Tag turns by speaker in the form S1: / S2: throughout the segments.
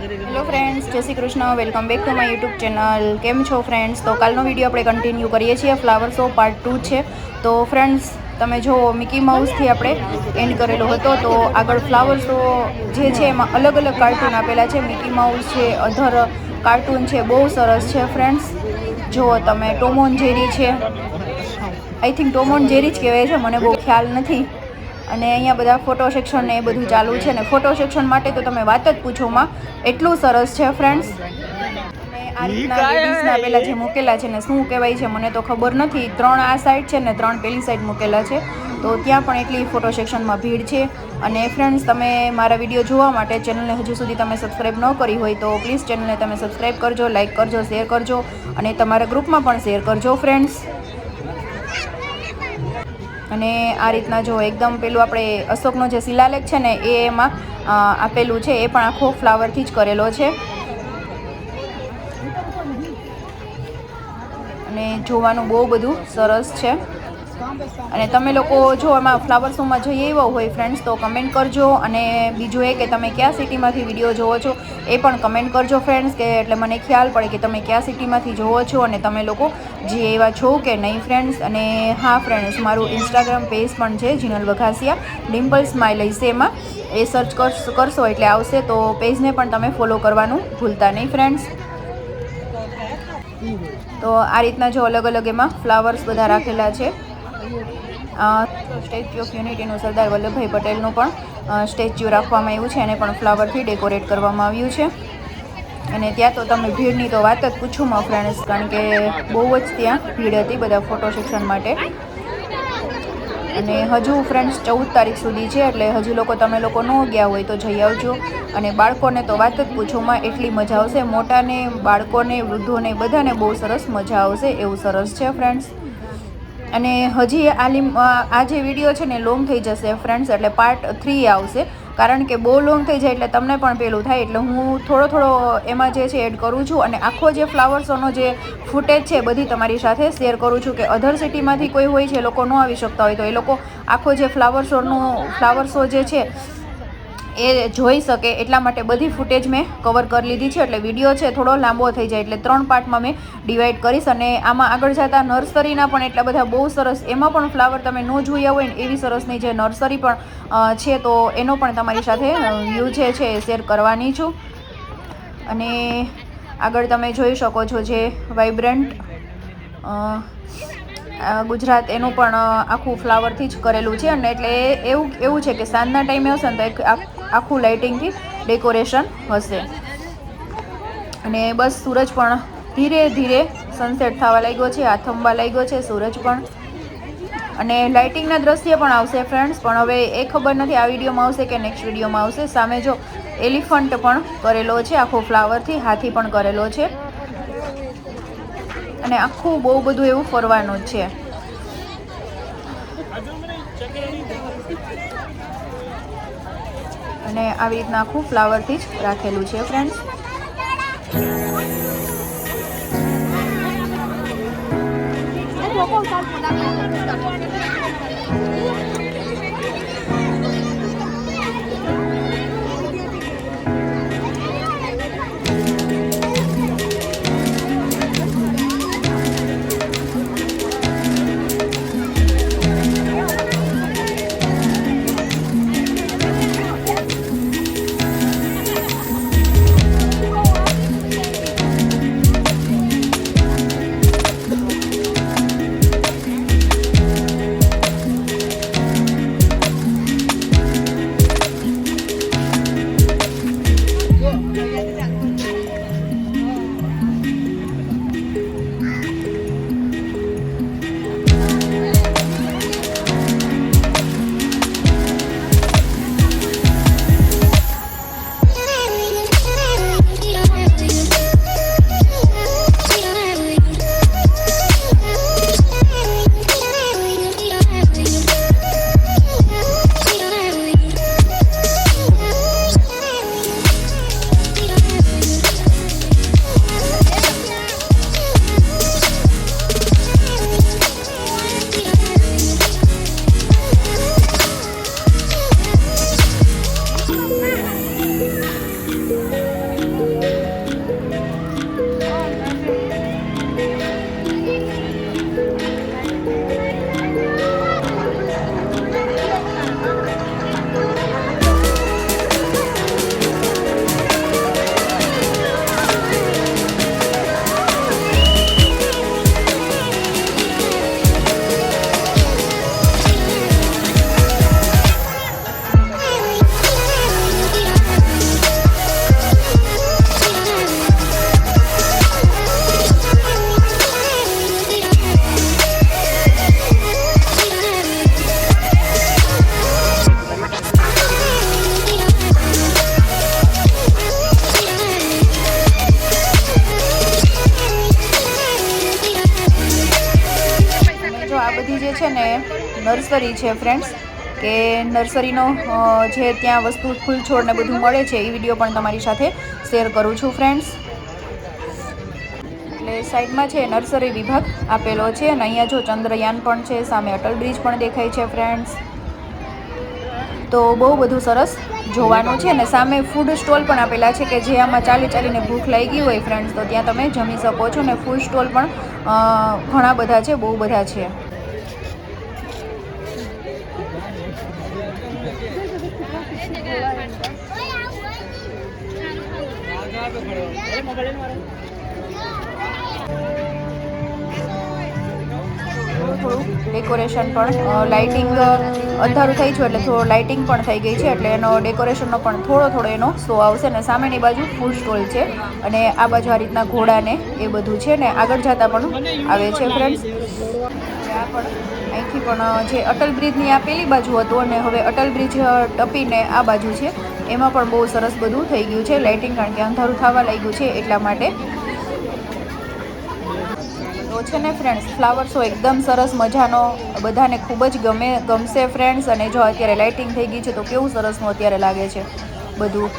S1: Hello friends, જય Shri Krishna. Welcome back to my YouTube channel. કેમ છો ફ્રેન્ડ્સ? તો કાલનો વિડીયો આપણે કન્ટિન્યુ કરીએ છીએ. ફ્લાવર શો પાર્ટ 2 છે. તો ફ્રેન્ડ્સ, તમે જો મિકી માઉસથી આપણે એન્ડ કરેલો હતો. તો આગળ ફ્લાવર શો જે છે એમાં અલગ અલગ કાર્ટૂન આપેલા છે. મિકી માઉસ છે, અધર કાર્ટૂન છે, બહુ સરસ છે ફ્રેન્ડ્સ. જુઓ તમે, ટોમ એન્ડ જેરી છે. I think Tom and Jerry જ કહેવાય છે, મને બહુ ખ્યાલ નથી. અને અહીંયા બધા ફોટો સેક્શન ને એ બધું ચાલુ છે. ને ફોટો સેક્શન માટે તો તમે વાત જ પૂછોમાં, એટલું સરસ છે ફ્રેન્ડ્સ. અને આ રીતના લેડીઝના પેલા જે મૂકેલા છે ને, શું કહેવાય છે મને તો ખબર નથી. 3 આ સાઈડ છે ને 3 પેલી સાઈડ મૂકેલા છે. તો ત્યાં પણ એટલી ફોટો સેક્શનમાં ભીડ છે. અને ફ્રેન્ડ્સ, તમે મારા વિડીયો જોવા માટે ચેનલને હજુ સુધી તમે સબસ્ક્રાઈબ ન કરી હોય તો પ્લીઝ ચેનલને તમે સબસ્ક્રાઈબ કરજો, લાઇક કરજો, શેર કરજો અને તમારા ગ્રુપમાં પણ શેર કરજો ફ્રેન્ડ્સ. અને આ રીતના જો એકદમ પેલું આપણે અશોકનો જે શિલાલેખ છે ને એ એમાં આપેલું છે. એ પણ આખો ફ્લાવરથી જ કરેલો છે. અને જોવાનું બહુ બધું સરસ છે. અને તમે લોકો જો એમાં ફ્લાવર શોમાં જઈ આવ્યા હોય ફ્રેન્ડ્સ તો કમેન્ટ કરજો. અને બીજું એ કે તમે કયા સિટીમાંથી વિડીયો જોવો છો એ પણ કમેન્ટ કરજો ફ્રેન્ડ્સ, કે એટલે મને ખ્યાલ પડે કે તમે કયા સિટીમાંથી જોવો છો અને તમે લોકો જે એવા છો કે નહીં ફ્રેન્ડ્સ. અને હા ફ્રેન્ડ્સ, મારું ઇન્સ્ટાગ્રામ પેજ પણ છે, જીનલ વઘાસિયા ડિમ્પલ સ્માઇલ હશે એમાં. એ સર્ચ કરશો એટલે આવશે. તો પેજને પણ તમે ફોલો કરવાનું ભૂલતા નહીં ફ્રેન્ડ્સ. તો આ રીતના જો અલગ અલગ એમાં ફ્લાવર્સ બધા રાખેલા છે. સ્ટેચ્યુ ઓફ યુનિટીનું સરદાર વલ્લભભાઈ પટેલનું પણ સ્ટેચ્યુ રાખવામાં આવ્યું છે. એને પણ ફ્લાવરથી ડેકોરેટ કરવામાં આવ્યું છે. અને ત્યાં તો તમે ભીડની તો વાત જ પૂછોમાં ફ્રેન્ડ્સ, કારણ કે બહુ જ ત્યાં ભીડ હતી બધા ફોટો સેક્શન માટે. અને હજુ ફ્રેન્ડ્સ 14 તારીખ સુધી છે, એટલે હજુ લોકો તમે લોકો ન ગયા હોય તો જઈ આવજો. અને બાળકોને તો વાત જ પૂછોમાં, એટલી મજા આવશે. મોટાને, બાળકોને, વૃદ્ધોને બધાને બહુ સરસ મજા આવશે. એવું સરસ છે ફ્રેન્ડ્સ. અને હજી આ જે વિડીયો છે ને લોંગ થઈ જશે ફ્રેન્ડ્સ, એટલે પાર્ટ 3 આવશે. કારણ કે બહુ લોંગ થઈ જાય એટલે તમને પણ પેલું થાય, એટલે હું થોડો એમાં જે છે એડ કરું છું. અને આખો જે ફ્લાવર શોનો જે ફૂટેજ છે બધી તમારી સાથે શેર કરું છું, કે અધર સિટીમાંથી કોઈ હોય છે, લોકો ન આવી શકતા હોય, તો એ લોકો આખો જે ફ્લાવર શો જે છે એ જોઈ શકે એટલા માટે બધી ફૂટેજ મેં કવર કરી લીધી છે. એટલે વિડીયો છે થોડો લાંબો થઈ જાય, એટલે 3 પાર્ટમાં મેં ડિવાઈડ કરીશ. અને આમાં આગળ જતાં નર્સરીના પણ એટલા બધા બહુ સરસ, એમાં પણ ફ્લાવર તમે ન જોયા હોય ને એવી સરસની જે નર્સરી પણ છે, તો એનો પણ તમારી સાથે વ્યૂ જે છે એ શેર કરવાની છું. અને આગળ તમે જોઈ શકો છો જે વાઇબ્રન્ટ ગુજરાત, એનું પણ આખું ફ્લાવરથી જ કરેલું છે. અને એટલે એવું છે કે સાંજના ટાઈમે હશે ને તો આખું લાઇટિંગથી ડેકોરેશન હશે. અને બસ સૂરજ પણ ધીરે ધીરે સનસેટ થવા લાગ્યો છે, આથમવા લાગ્યો છે સૂરજ પણ. અને લાઇટિંગના દ્રશ્ય પણ આવશે ફ્રેન્ડ્સ, પણ હવે એ ખબર નથી આ વિડીયોમાં આવશે કે નેક્સ્ટ વિડીયોમાં આવશે. સામે જો એલિફન્ટ પણ કરેલો છે આખો ફ્લાવરથી, હાથી પણ કરેલો છે. અને આખું બહુ બધું એવું ફરવાનું જ છે. અને આવી રીતના આખું ફ્લાવરથી જ રાખેલું છે ફ્રેન્ડ્સ. બાજુ જે છે ને નર્સરી છે ફ્રેન્ડ્સ, કે નર્સરીનો જે ત્યાં વસ્તુ ફૂલ છોડ ને બધું મળે છે એ વિડીયો પણ તમારી સાથે શેર કરું છું ફ્રેન્ડ્સ. એટલે સાઈડમાં છે નર્સરી વિભાગ આપેલો છે અને અહીંયા જો ચંદ્રયાન પણ છે, સામે અટલ બ્રિજ પણ દેખાય છે ફ્રેન્ડ્સ. તો બહુ બધું સરસ જોવાનું છે. ને સામે ફૂડ સ્ટોલ પણ આપેલા છે કે જે આમાં ચાલીને ભૂખ લાગી હોય ફ્રેન્ડ્સ તો ત્યાં તમે જમી શકો છો. ને ફૂડ સ્ટોલ પણ ઘણા બધા છે, બહુ બધા છે. થોડું ડેકોરેશન પણ લાઇટિંગ અંધારું થઈ છે એટલે થોડું લાઇટિંગ પણ થઈ ગઈ છે એટલે એનો ડેકોરેશનનો પણ થોડો એનો શો આવશે. અને સામેની બાજુ ફૂડ સ્ટોલ છે અને આ બાજુ આ રીતના ઘોડાને એ બધું છે ને આગળ જતા પણ આવે છે ફ્રેન્ડ્સ. આ પણ અહીંથી પણ જે અટલ બ્રિજની આ પેલી બાજુ હતું અને હવે અટલ બ્રિજ ટપીને આ બાજુ છે એમાં પણ બહુ સરસ બધું થઈ ગયું છે લાઇટિંગ, કારણ કે અંધારું થવા લાગ્યું છે એટલા માટે. તો છે ને ફ્રેન્ડ્સ ફ્લાવર શો એકદમ સરસ મજાનો બધાને ખૂબ જ ગમશે ફ્રેન્ડ્સ. અને જો અત્યારે લાઇટિંગ થઈ ગઈ છે તો કેવું સરસનું અત્યારે લાગે છે બધું,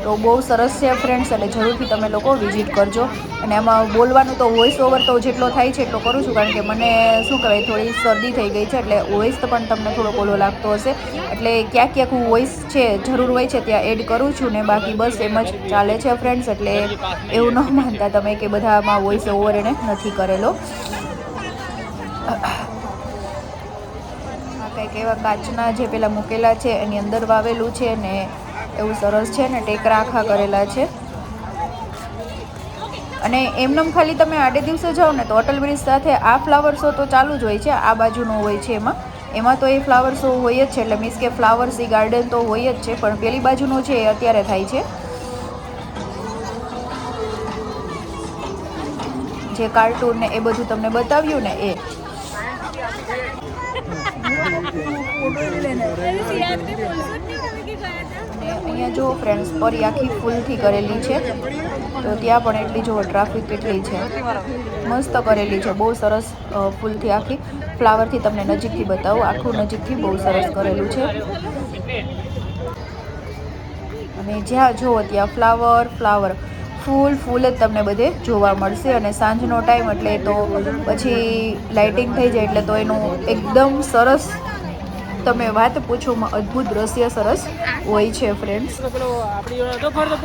S1: તો બહુ સરસ છે ફ્રેન્ડ્સ. એટલે જરૂરથી તમે લોકો વિઝિટ કરજો. અને આમાં બોલવાનું તો વોઇસ ઓવર તો જેટલો થાય છે એટલો કરું છું, કારણ કે મને શું કહેવાય થોડી શરદી થઈ ગઈ છે એટલે વોઇસ તો પણ તમને થોડો ઓલો લાગતો હશે. એટલે ક્યાંક હું વોઇસ છે જરૂર હોય છે ત્યાં એડ કરું છું ને બાકી બસ એમ જ ચાલે છે ફ્રેન્ડ્સ. એટલે એવું ન માનતા તમે કે બધામાં વોઇસ ઓવર એને નથી કરેલો. આ કંઈક એવા કાચના જે પેલા મૂકેલા છે એની અંદર વાવેલું છે ને એવું સરસ છે ને ટેકરા આખા કરેલા છે. અને એમનેમ ખાલી તમે આડે દિવસે જાઓ ને તો અટલ બ્રિજ સાથે આ ફ્લાવર શો તો ચાલુ જ હોય છે, આ બાજુનો હોય છે એમાં તો એ ફ્લાવર શો હોય જ છે. એટલે મીન્સ કે ફ્લાવર સી ગાર્ડન તો હોય જ છે, પણ પેલી બાજુનો છે એ અત્યારે થાય છે. જે કાર્ટૂન ને એ બધું તમને બતાવ્યું ને એ. અને અહીંયા જો ફ્રેન્ડ્સ પરી આખી ફૂલથી કરેલી છે તો ત્યાં પણ એટલી જો ટ્રાફિક કેટલી છે, મસ્ત કરેલી છે, બહુ સરસ ફૂલથી આખી ફ્લાવરથી તમને નજીકથી બતાવું, આખું નજીકથી બહુ સરસ કરેલું છે. અને જ્યાં જુઓ ત્યાં ફ્લાવર ફૂલ જ તમને બધે જોવા મળશે. અને સાંજનો ટાઈમ એટલે તો પછી લાઇટિંગ થઈ જાય એટલે તો એનું એકદમ સરસ તમે વાત પૂછોમાં અદ્ભુત દ્રશ્ય સરસ હોય છે ફ્રેન્ડ્સ.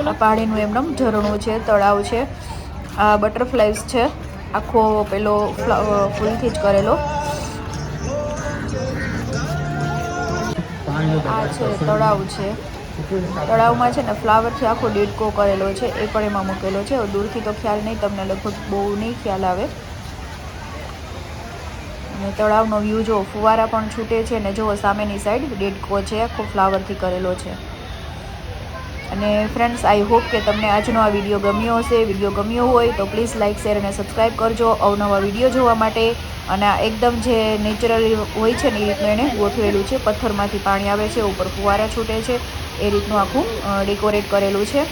S1: આ પાણીનું એમનેમ ઝરણું છે, તળાવ છે, આ બટરફ્લાઈઝ છે, આખો પેલો ફૂલથી જ કરેલો. આ છે તળાવ છે, તળાવમાં છે ને ફ્લાવરથી આખો દેડકો કરેલો છે એ પણ એમાં મૂકેલો છે. દૂરથી તો ખ્યાલ નહીં, તમને લગભગ બહુ નહીં ખ્યાલ આવે. અને તળાવનો વ્યૂ જો ફુવારા પણ છૂટે છે ને જો સામેની સાઈડ દેડકો છે આખો ફ્લાવરથી કરેલો છે. અને ફ્રેન્ડ્સ આઈ હોપ કે તમને આજનો આ વિડીયો ગમ્યો હશે. વિડીયો ગમ્યો હોય તો પ્લીઝ લાઇક, શેર અને સબસ્ક્રાઈબ કરજો અવનવા વિડીયો જોવા માટે. અને આ એકદમ જે નેચરલી હોય છે ને એ રીતનું એણે ગોઠવેલું છે, પથ્થરમાંથી પાણી આવે છે, ઉપર ફુવારા છૂટે છે, એ રીતનું આખું ડેકોરેટ કરેલું છે.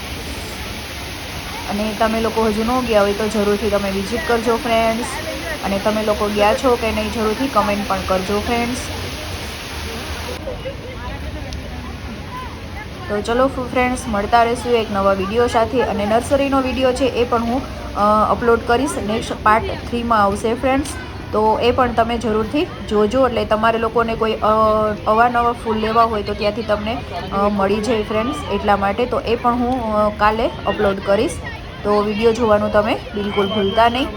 S1: અને તમે લોકો હજુ ન ગયા હોય તો જરૂરથી તમે વિઝિટ કરજો ફ્રેન્ડ્સ. અને તમે લોકો ગયા છો કે નહીં જરૂરથી કમેન્ટ પણ કરજો ફ્રેન્ડ્સ. તો ચલો ફ્રેન્ડ્સ મળતા રહીશું એક નવા વિડીયો સાથે. અને નર્સરીનો વિડીયો છે એ પણ હું અપલોડ કરીશ, નેક્સ્ટ પાર્ટ 3માં આવશે ફ્રેન્ડ્સ. તો એ પણ તમે જરૂરથી જોજો, એટલે તમારે લોકોને કોઈ અવાનવા ફૂલ લેવા હોય તો ત્યાંથી તમને મળી જાય ફ્રેન્ડ્સ, એટલા માટે. તો એ પણ હું કાલે અપલોડ કરીશ, તો વિડીયો જોવાનું તમે બિલકુલ ભૂલતા નહીં.